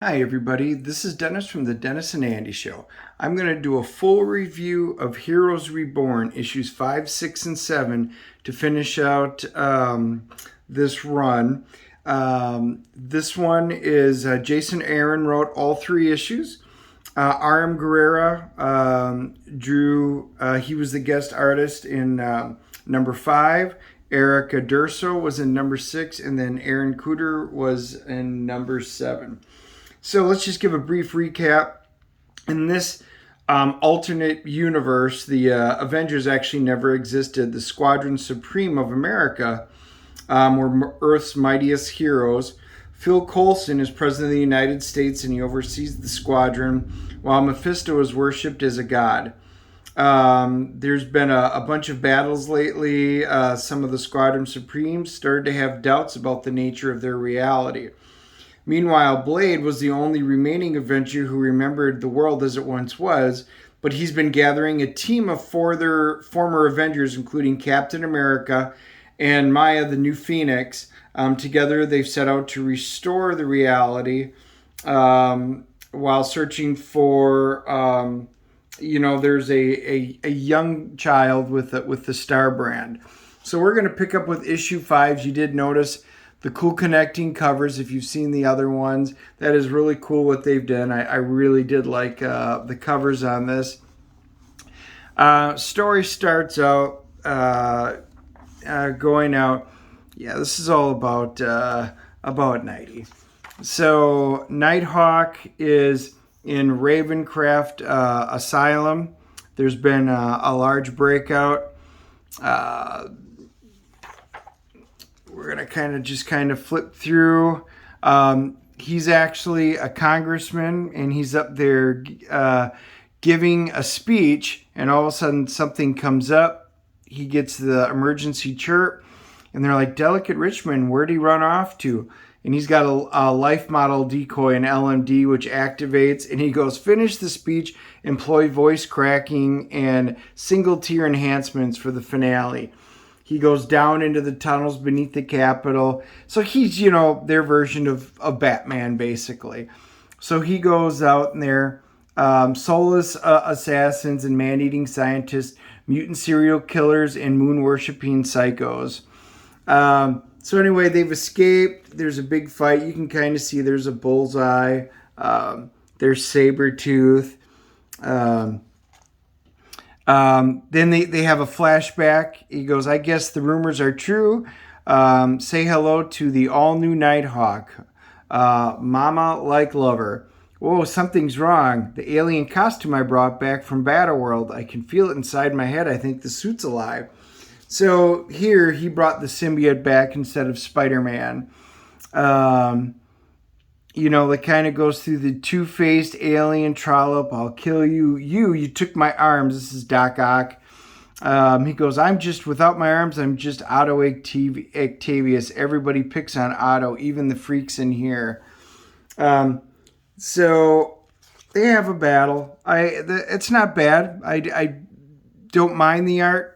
Hi everybody, this is Dennis from the Dennis and Andy Show. I'm going to do a full review of Heroes Reborn, issues 5, 6, and 7 to finish out this run. This one is Jason Aaron wrote all 3 issues. R.M. Guéra drew, he was the guest artist in number 5. Erica Durso was in number 6, and then Aaron Kuder was in number 7. So let's just give a brief recap. In this alternate universe, the Avengers actually never existed. The Squadron Supreme of America were Earth's mightiest heroes. Phil Coulson is president of the United States and he oversees the squadron, while Mephisto is worshipped as a god. There's been a bunch of battles lately. Some of the Squadron Supremes started to have doubts about the nature of their reality. Meanwhile, Blade was the only remaining Avenger who remembered the world as it once was, but he's been gathering a team of former Avengers, including Captain America and Maya, the new Phoenix. Together, they've set out to restore the reality while searching for, there's a young child with the Star brand. So we're going to pick up with issue 5. You did notice the cool connecting covers. If you've seen the other ones, that is really cool what they've done. I really did like the covers on this. Story starts out going out. Yeah, this is all about Nighty. So Nighthawk is in Ravencraft Asylum. There's been a large breakout. We're going to kind of flip through. He's actually a congressman, and he's up there giving a speech, and all of a sudden something comes up. He gets the emergency chirp, and they're like, Delicate Richmond, where'd he run off to? And he's got a life model decoy, an LMD, which activates, and he goes, finish the speech, employ voice cracking, and single tier enhancements for the finale. He goes down into the tunnels beneath the Capitol. So he's, their version of Batman, basically. So he goes out in there, soulless assassins and man-eating scientists, mutant serial killers, and moon-worshipping psychos. So anyway, they've escaped. There's a big fight. You can kind of see there's a bullseye. There's Sabretooth. Then they have a flashback. He goes, I guess the rumors are true. Say hello to the all-new Nighthawk. Mama like lover. Whoa, something's wrong. The alien costume I brought back from Battleworld. I can feel it inside my head. I think the suit's alive. So here he brought the symbiote back instead of Spider-Man. That kind of goes through the two-faced alien trollop. I'll kill you. You took my arms. This is Doc Ock. He goes, without my arms, I'm just Otto Octavius. Everybody picks on Otto, even the freaks in here. So they have a battle. It's not bad. I don't mind the art.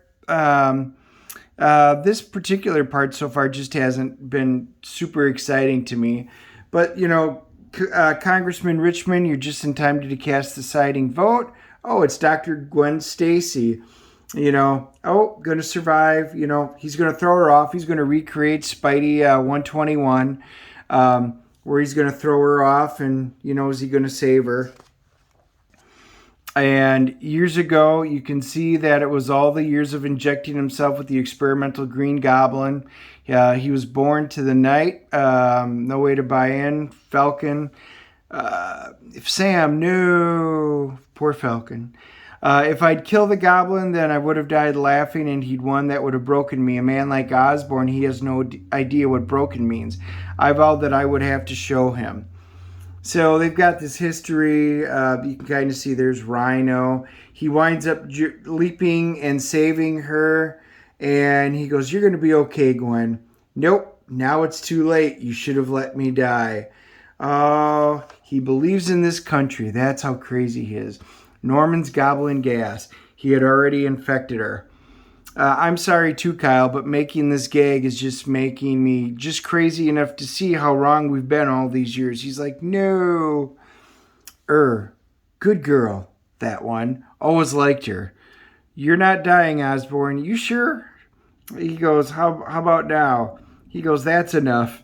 This particular part so far just hasn't been super exciting to me. But, Congressman Richmond, you're just in time to cast the deciding vote. Oh, it's Dr. Gwen Stacy. Going to survive. He's going to throw her off. He's going to recreate Spidey 121, where he's going to throw her off and, is he going to save her? And years ago, you can see that it was all the years of injecting himself with the experimental Green Goblin. He was born to the night. No way to buy in. Falcon. Sam, no. Poor Falcon. If I'd killed the Goblin, then I would have died laughing and he'd won. That would have broken me. A man like Osborn, he has no idea what broken means. I vowed that I would have to show him. So they've got this history. You can kind of see there's Rhino. He winds up leaping and saving her. And he goes, you're going to be okay, Gwen. Nope, now it's too late. You should have let me die. Oh, he believes in this country. That's how crazy he is. Norman's gobbling gas. He had already infected her. I'm sorry too, Kyle, but making this gag is just making me just crazy enough to see how wrong we've been all these years. He's like, no. Good girl, that one. Always liked her. You're not dying, Osborn. You sure? He goes, how about now? He goes, that's enough.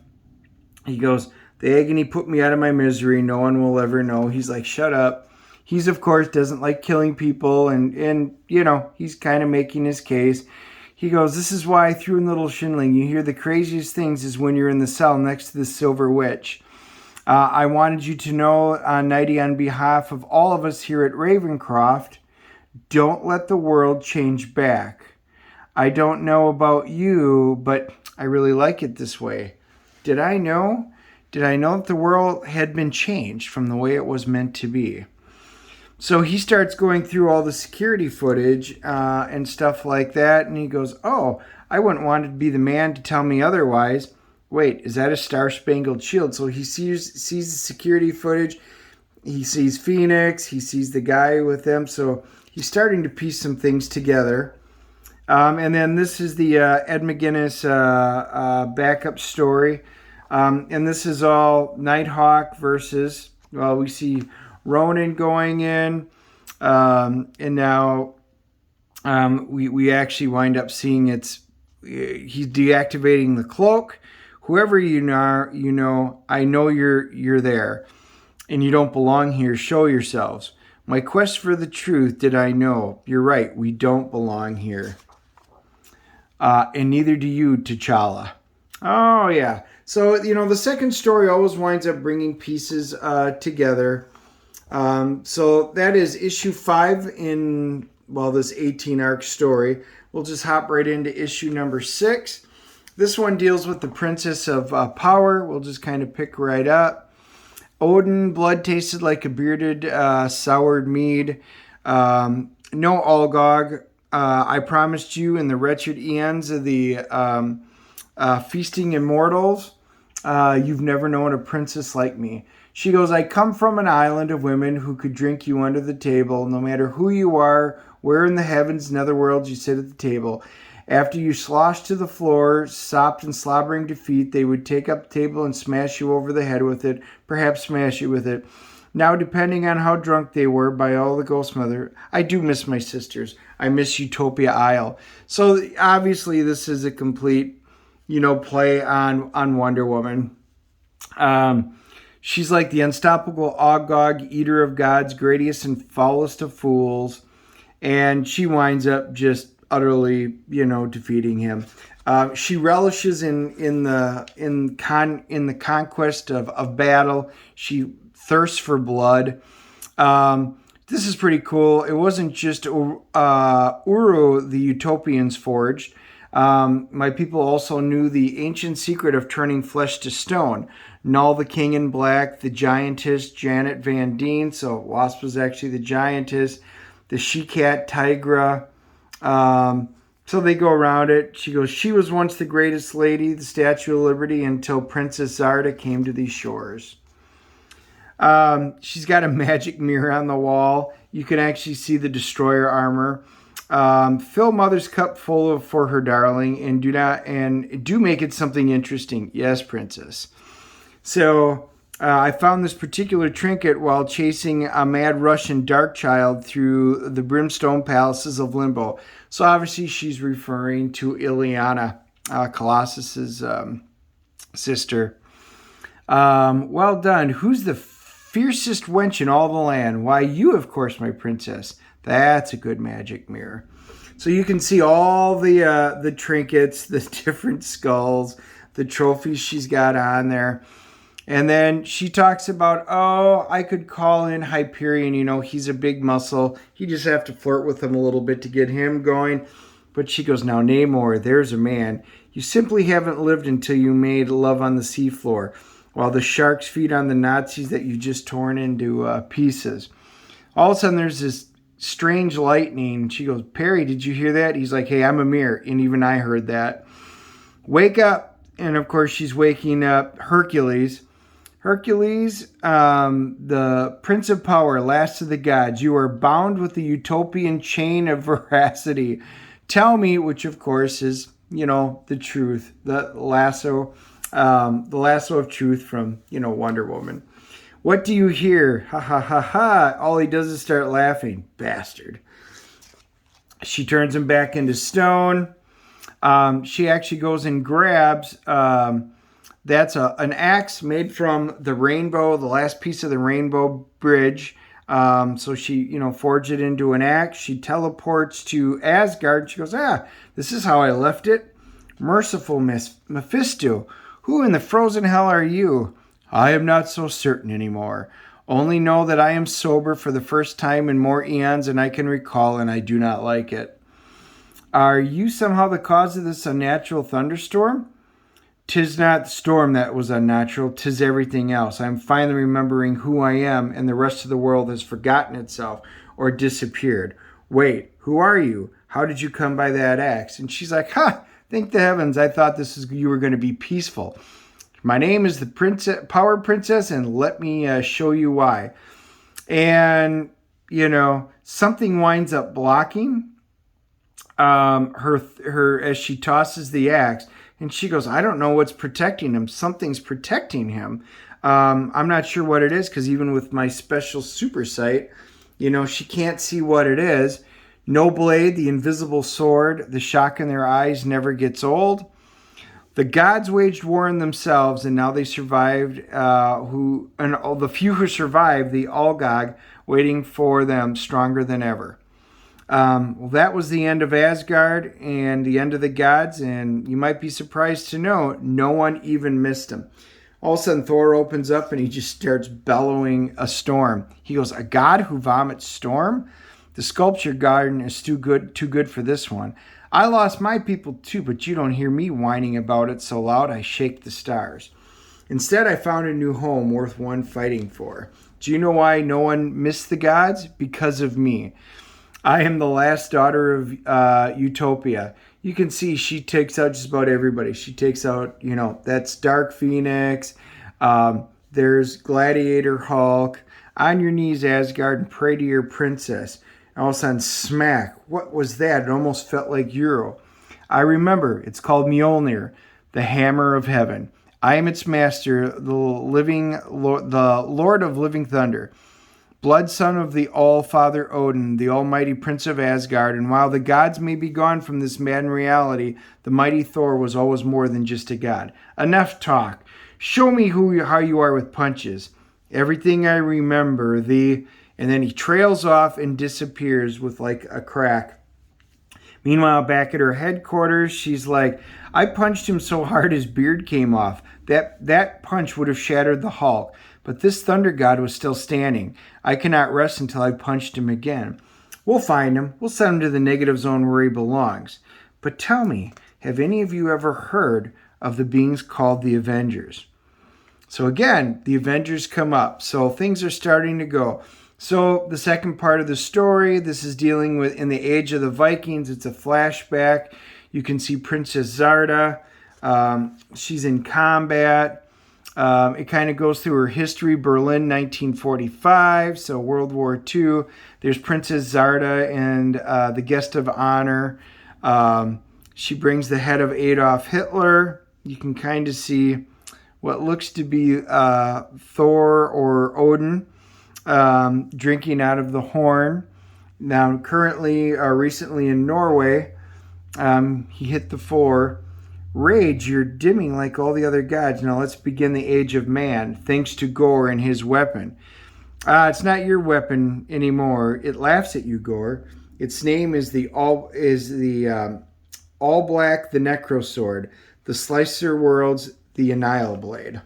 He goes, the agony put me out of my misery. No one will ever know. He's like, shut up. He's, of course, doesn't like killing people, and you know, he's kind of making his case. He goes, this is why I threw in Little Shinling. You hear the craziest things is when you're in the cell next to the Silver Witch. I wanted you to know, Nighty, on behalf of all of us here at Ravencroft, don't let the world change back. I don't know about you, but I really like it this way. Did I know? Did I know that the world had been changed from the way it was meant to be? So he starts going through all the security footage and stuff like that, and he goes, oh, I wouldn't want to be the man to tell me otherwise. Wait, is that a Star-Spangled Shield? So he sees the security footage, he sees Phoenix, he sees the guy with them, so he's starting to piece some things together. And then this is the Ed McGuinness backup story. And this is all Nighthawk versus, well, we see Ronan going in, and now we actually wind up seeing he's deactivating the cloak. Whoever you know, I know you're there, and you don't belong here. Show yourselves. My quest for the truth did I know. You're right, we don't belong here. And neither do you, T'Challa. Oh, yeah. So, the second story always winds up bringing pieces together. So that is issue 5 in, this 18-arc story. We'll just hop right into issue number 6. This one deals with the Princess of Power. We'll just kind of pick right up. Odin, blood tasted like a bearded, soured mead. No All-Gog. I promised you in the wretched eons of the feasting immortals, you've never known a princess like me. She goes, I come from an island of women who could drink you under the table, no matter who you are, where in the heavens, netherworlds you sit at the table. After you slosh to the floor, sopped in slobbering defeat, they would take up the table and smash you over the head with it, perhaps smash you with it. Now, depending on how drunk they were, by all the Ghost Mother, I do miss my sisters. I miss Utopia Isle. So, obviously, this is a complete, play on Wonder Woman. She's like the unstoppable All-Gog, eater of gods, greatest and foulest of fools. And she winds up just utterly, defeating him. She relishes in the conquest of battle. She thirsts for blood. This is pretty cool. It wasn't just Uru the Utopians forged. My people also knew the ancient secret of turning flesh to stone. Null the King in Black, the Giantess Janet Van Deen. So Wasp was actually the Giantess. The She-Cat Tigra. So they go around it. She goes, she was once the greatest lady, the Statue of Liberty, until Princess Zarda came to these shores. She's got a magic mirror on the wall. You can actually see the Destroyer armor. Fill Mother's cup full for her darling, and do make it something interesting. Yes, Princess. So I found this particular trinket while chasing a mad Russian dark child through the brimstone palaces of Limbo. So obviously she's referring to Ileana, Colossus's sister. Well done. Who's the fiercest wench in all the land? Why, you, of course, my princess. That's a good magic mirror. So you can see all the trinkets, the different skulls, the trophies she's got on there. And then she talks about, I could call in Hyperion. He's a big muscle. You just have to flirt with him a little bit to get him going. But she goes, now, Namor, there's a man. You simply haven't lived until you made love on the seafloor, while the sharks feed on the Nazis that you just torn into pieces. All of a sudden, there's this strange lightning. She goes, Perry, did you hear that? He's like, hey, I'm Amir, and even I heard that. Wake up. And, of course, she's waking up Hercules. Hercules, the Prince of Power, last of the gods, you are bound with the utopian chain of veracity Tell me, which of course is, the truth, the lasso of truth from, Wonder Woman. What do you hear? Ha ha ha ha. All he does is start laughing. Bastard. She turns him back into stone. She actually goes and grabs, that's an axe made from the rainbow, the last piece of the rainbow bridge. So she, forged it into an axe. She teleports to Asgard. She goes, this is how I left it. Merciful Mephisto, who in the frozen hell are you? I am not so certain anymore. Only know that I am sober for the first time in more eons than I can recall, and I do not like it. Are you somehow the cause of this unnatural thunderstorm? 'Tis not the storm that was unnatural, 'tis everything else. I am finally remembering who I am, and the rest of the world has forgotten itself or disappeared. Wait, who are you? How did you come by that axe? And she's like, thank the heavens, I thought you were going to be peaceful. My name is the Power Princess, and let me show you why. And, something winds up blocking her as she tosses the axe. And she goes, I don't know what's protecting him. Something's protecting him. I'm not sure what it is, because even with my special super sight, she can't see what it is. No blade, the invisible sword, the shock in their eyes never gets old. The gods waged war on themselves, and now they survived. The few who survived, the All-Gog, waiting for them, stronger than ever. That was the end of Asgard and the end of the gods, and you might be surprised to know no one even missed him. All of a sudden, Thor opens up and he just starts bellowing a storm. He goes, a god who vomits storm? The sculpture garden is too good for this one. I lost my people too, but you don't hear me whining about it so loud I shake the stars. Instead, I found a new home worth one fighting for. Do you know why no one missed the gods? Because of me. I am the last daughter of Utopia. You can see she takes out just about everybody. She takes out, that's Dark Phoenix. There's Gladiator Hulk. On your knees, Asgard, and pray to your princess. And all of a sudden, smack. What was that? It almost felt like Euro. I remember. It's called Mjolnir, the hammer of heaven. I am its master, the Lord of living thunder. Blood son of the All-Father Odin, the almighty prince of Asgard, and while the gods may be gone from this maddened reality, the mighty Thor was always more than just a god. Enough talk. Show me how you are with punches. Everything I remember, and then he trails off and disappears with like a crack. Meanwhile, back at her headquarters, she's like, I punched him so hard his beard came off. That punch would have shattered the Hulk. But this thunder god was still standing. I cannot rest until I punched him again. We'll find him. We'll send him to the negative zone where he belongs. But tell me, have any of you ever heard of the beings called the Avengers? So again, the Avengers come up. So things are starting to go. So the second part of the story, this is dealing with in the age of the Vikings. It's a flashback. You can see Princess Zarda. She's in combat. It kind of goes through her history. Berlin, 1945, so World War II. There's Princess Zarda and the guest of honor. She brings the head of Adolf Hitler. You can kind of see what looks to be Thor or Odin drinking out of the horn. Now, currently, recently in Norway, he hit the floor. Rage, you're dimming like all the other gods. Now let's begin the age of man, thanks to Gorr and his weapon. It's not your weapon anymore. It laughs at you, Gorr. Its name is the all black, the Necro Sword, the Slicer Worlds, the Annihil Blade.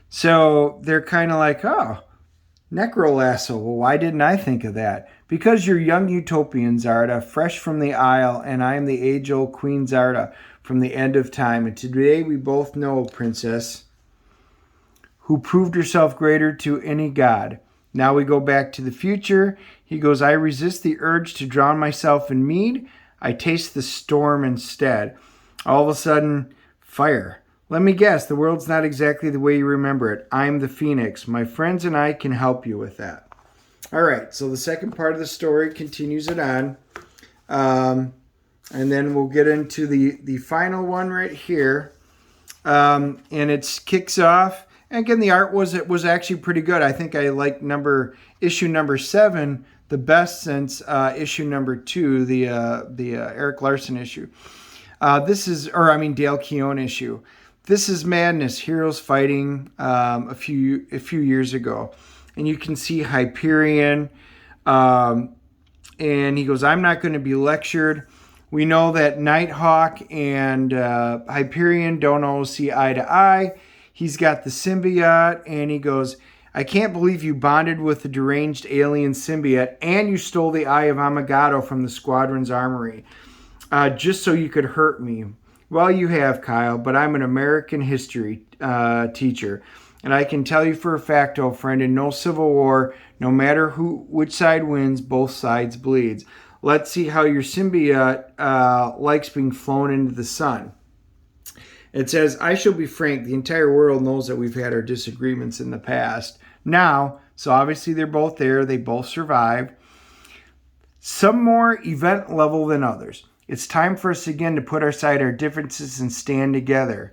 So they're kind of like, Necro Lasso. Well, why didn't I think of that? Because you're young Utopian Zarda, fresh from the Isle, and I am the age-old Queen Zarda from the end of time. And today we both know, Princess, who proved herself greater to any god. Now we go back to the future. He goes, I resist the urge to drown myself in mead. I taste the storm instead. All of a sudden, fire. Let me guess, the world's not exactly the way you remember it. I'm the Phoenix. My friends and I can help you with that. All right, so the second part of the story continues it on. And then we'll get into the final one right here. And it kicks off. And again, the art was actually pretty good. I think I like issue number 7 the best since issue number 2, the Eric Larson issue. Dale Keown issue. This is madness. Heroes fighting a few years ago, and you can see Hyperion. And he goes, "I'm not going to be lectured." We know that Nighthawk and Hyperion don't always see eye to eye. He's got the symbiote, and he goes, "I can't believe you bonded with the deranged alien symbiote, and you stole the Eye of Amagato from the Squadron's armory, just so you could hurt me. Well, you have, Kyle, but I'm an American history teacher, and I can tell you for a fact, old friend, in no civil war, no matter which side wins, both sides bleeds. Let's see how your symbiote likes being flown into the sun." It says, "I shall be frank, the entire world knows that we've had our disagreements in the past. Now, so obviously they're both there, they both survived. Some more event level than others. It's time for us again to put aside our differences and stand together.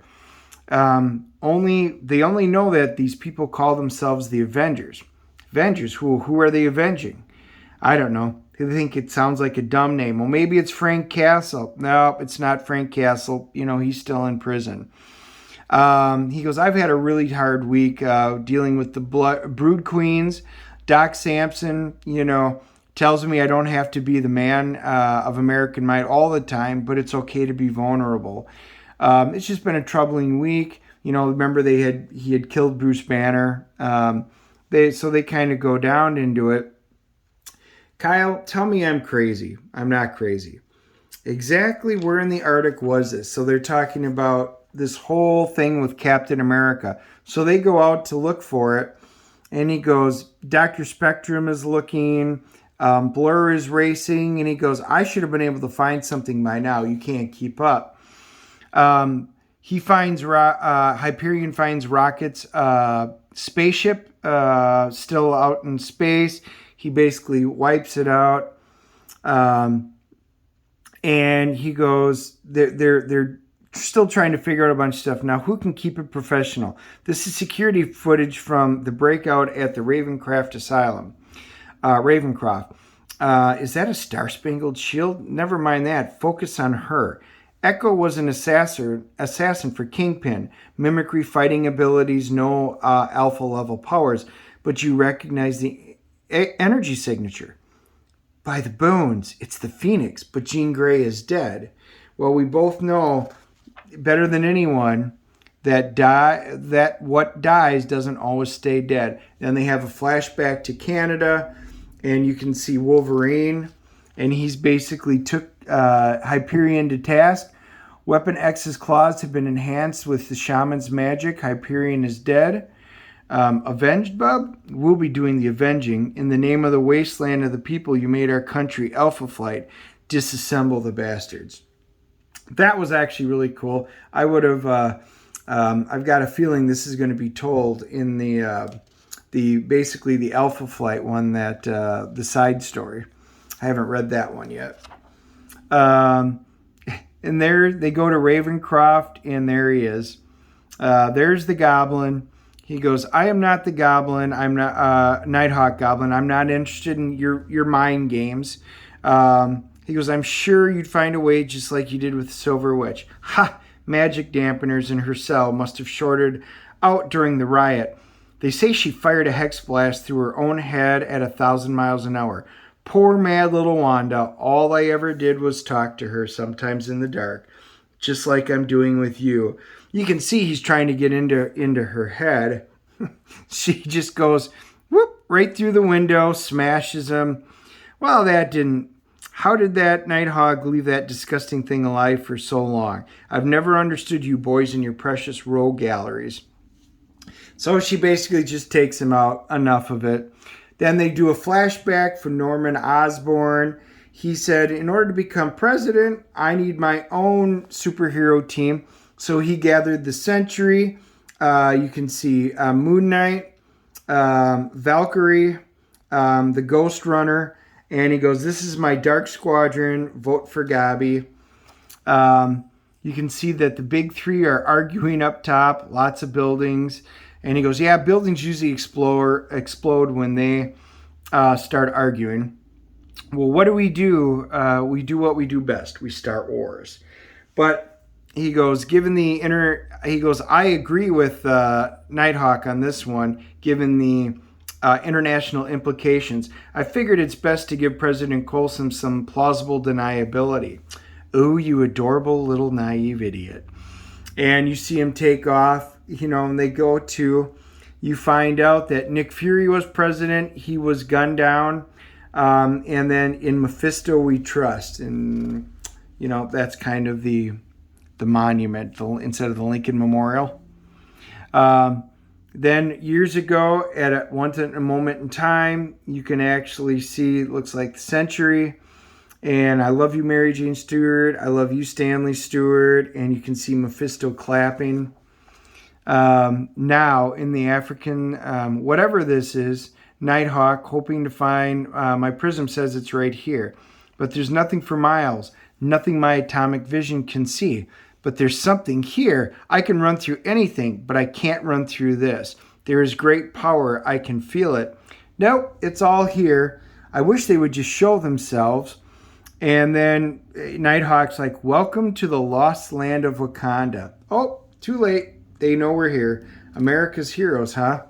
They only know that these people call themselves the Avengers. Avengers? Who are they avenging? I don't know. They think it sounds like a dumb name. Well, maybe it's Frank Castle. No, it's not Frank Castle. He's still in prison." He goes, "I've had a really hard week dealing with the Brood Queens. Doc Samson, tells me I don't have to be the man of American might all the time, but it's okay to be vulnerable. It's just been a troubling week. Remember he had killed Bruce Banner. They kind of go down into it. Kyle, tell me I'm crazy. I'm not crazy. Exactly where in the Arctic was this?" So they're talking about this whole thing with Captain America. So they go out to look for it, and he goes, "Dr. Spectrum is looking, Blur is racing," and he goes, "I should have been able to find something by now. You can't keep up." Hyperion finds Rocket's spaceship still out in space. He basically wipes it out. And he goes, they're still trying to figure out a bunch of stuff. Now, who can keep it professional? This is security footage from the breakout at the Ravencroft Asylum. Ravencroft. Is that a Star-Spangled Shield? Never mind that. Focus on her. Echo was an assassin for Kingpin. Mimicry, fighting abilities, no alpha level powers. But you recognize the energy signature. By the bones, it's the Phoenix, but Jean Grey is dead. Well, we both know better than anyone that what dies doesn't always stay dead. Then they have a flashback to Canada, and you can see Wolverine, and he's basically took Hyperion to task. Weapon X's claws have been enhanced with the shaman's magic. Hyperion is dead. Avenged, bub? We'll be doing the avenging. In the name of the wasteland of the people you made our country, Alpha Flight, disassemble the bastards. That was actually really cool. I would have, I've got a feeling this is going to be told in basically the Alpha Flight one, that the side story. I haven't read that one yet. And there they go to Ravencroft, and there he is. There's the Goblin. He goes, "I am not the Goblin. I'm not Nighthawk Goblin. I'm not interested in your mind games." He goes, "I'm sure you'd find a way just like you did with the Silver Witch." Ha! Magic dampeners in her cell must have shorted out during the riot. They say she fired a hex blast through her own head at 1,000 miles an hour. Poor mad little Wanda. All I ever did was talk to her, sometimes in the dark, just like I'm doing with you. You can see he's trying to get into her head. She just goes, whoop, right through the window, smashes him. Well, how did that Nighthawk leave that disgusting thing alive for so long? I've never understood you boys and your precious rogue galleries. So she basically just takes him out. Enough of it. Then they do a flashback for Norman Osborn. He said, in order to become president, I need my own superhero team. So he gathered the Sentry. You can see Moon Knight, Valkyrie, the Ghost Runner, And he goes, "This is my Dark Squadron. Vote for Gabi." You can see that the big three are arguing up top. Lots of buildings. And he goes, "Yeah, buildings usually explode when they start arguing." Well, what do? We do what we do best. We start wars. But he goes, I agree with Nighthawk on this one, given the international implications. I figured it's best to give President Coulson some plausible deniability. Oh, you adorable little naive idiot. And you see him take off, and they go to, you find out that Nick Fury was president. He was gunned down. And then in Mephisto we trust. And, that's kind of the monument instead of the Lincoln Memorial. Then years ago, at a moment in time, you can actually see, it looks like the century. And "I love you, Mary Jane Stewart. I love you, Stanley Stewart." And you can see Mephisto clapping. Now, in the African, whatever this is, Nighthawk, hoping to find, my prism says it's right here. But there's nothing for miles. Nothing my atomic vision can see. But there's something here. I can run through anything, but I can't run through this. There is great power. I can feel it. Nope, it's all here. I wish they would just show themselves. And then Nighthawk's like, "Welcome to the lost land of Wakanda." Oh, too late. They know we're here. America's heroes, huh?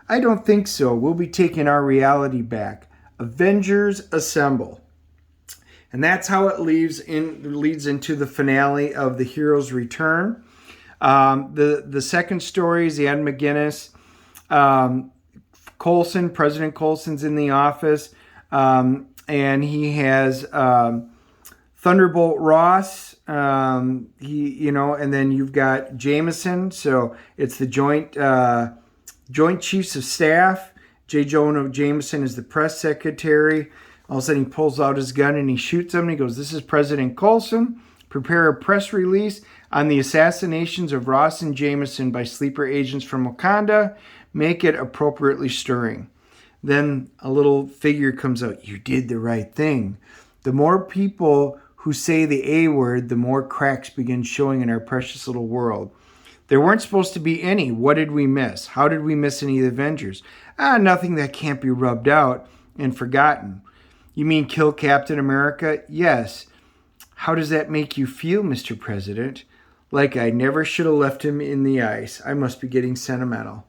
I don't think so. We'll be taking our reality back. Avengers assemble. And that's how it leads into the finale of the Heroes Return. The second story is the Ed McGuinness. President Coulson's in the office. And he has Thunderbolt Ross. And then you've got Jameson. So it's the Joint Chiefs of Staff. J. Jonah Jameson is the press secretary. All of a sudden he pulls out his gun and he shoots him. And he goes, "This is President Coulson. Prepare a press release on the assassinations of Ross and Jameson by sleeper agents from Wakanda. Make it appropriately stirring." Then a little figure comes out. "You did the right thing. The more people who say the A word, the more cracks begin showing in our precious little world. There weren't supposed to be any. What did we miss? How did we miss any of the Avengers? Nothing that can't be rubbed out and forgotten." "You mean kill Captain America?" "Yes." "How does that make you feel, Mr. President?" "Like I never should have left him in the ice. I must be getting sentimental."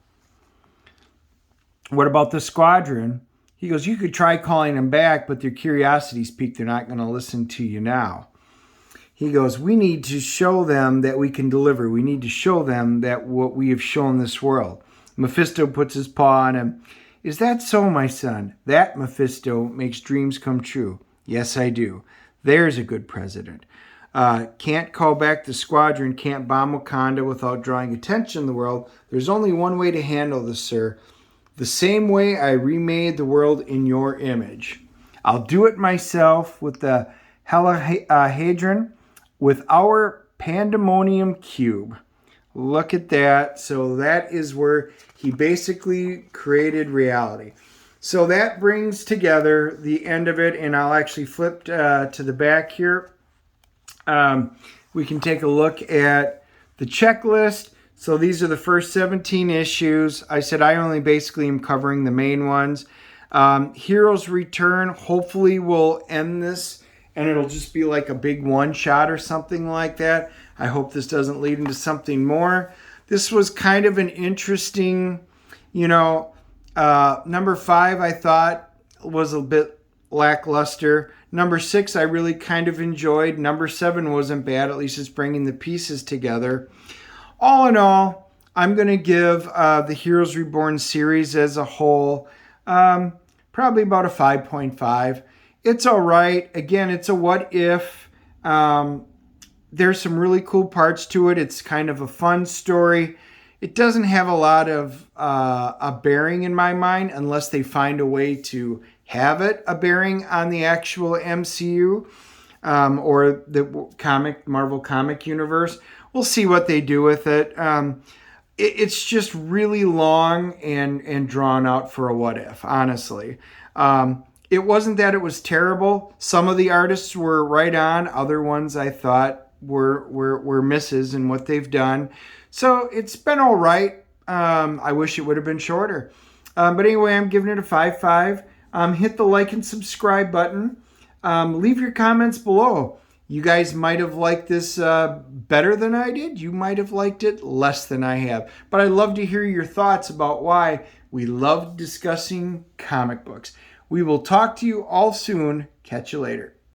"What about the squadron?" He goes, "You could try calling them back, but their curiosity's piqued. They're not going to listen to you now." He goes, "We need to show them that we can deliver. We need to show them that what we have shown this world." Mephisto puts his paw on him. "Is that so, my son? That, Mephisto, makes dreams come true." "Yes, I do. There's a good president. Can't call back the squadron, can't bomb Wakanda without drawing attention in the world. There's only one way to handle this, sir. The same way I remade the world in your image. I'll do it myself with the Helahedron, with our Pandemonium Cube." Look at that. So that is where he basically created reality. So that brings together the end of it, and I'll actually flip to the back here. We can take a look at the checklist. So these are the first 17 issues. I said I only basically am covering the main ones. Heroes Return, hopefully we'll end this and it'll just be like a big one-shot or something like that. I hope this doesn't lead into something more. This was kind of an interesting, number 5 I thought was a bit lackluster. Number 6 I really kind of enjoyed. Number 7 wasn't bad. At least it's bringing the pieces together. All in all, I'm going to give the Heroes Reborn series as a whole probably about a 5.5. It's all right. Again, it's a what if. There's some really cool parts to it. It's kind of a fun story. It doesn't have a lot of a bearing in my mind unless they find a way to have it a bearing on the actual MCU or the Marvel comic universe. We'll see what they do with it. It's just really long and drawn out for a what if, honestly. it wasn't that it was terrible. Some of the artists were right on. Other ones I thought were misses in what they've done. So it's been all right. I wish it would have been shorter. But anyway, I'm giving it a 5.5. Hit the like and subscribe button. Leave your comments below. You guys might have liked this better than I did. You might have liked it less than I have. But I'd love to hear your thoughts about why we love discussing comic books. We will talk to you all soon. Catch you later.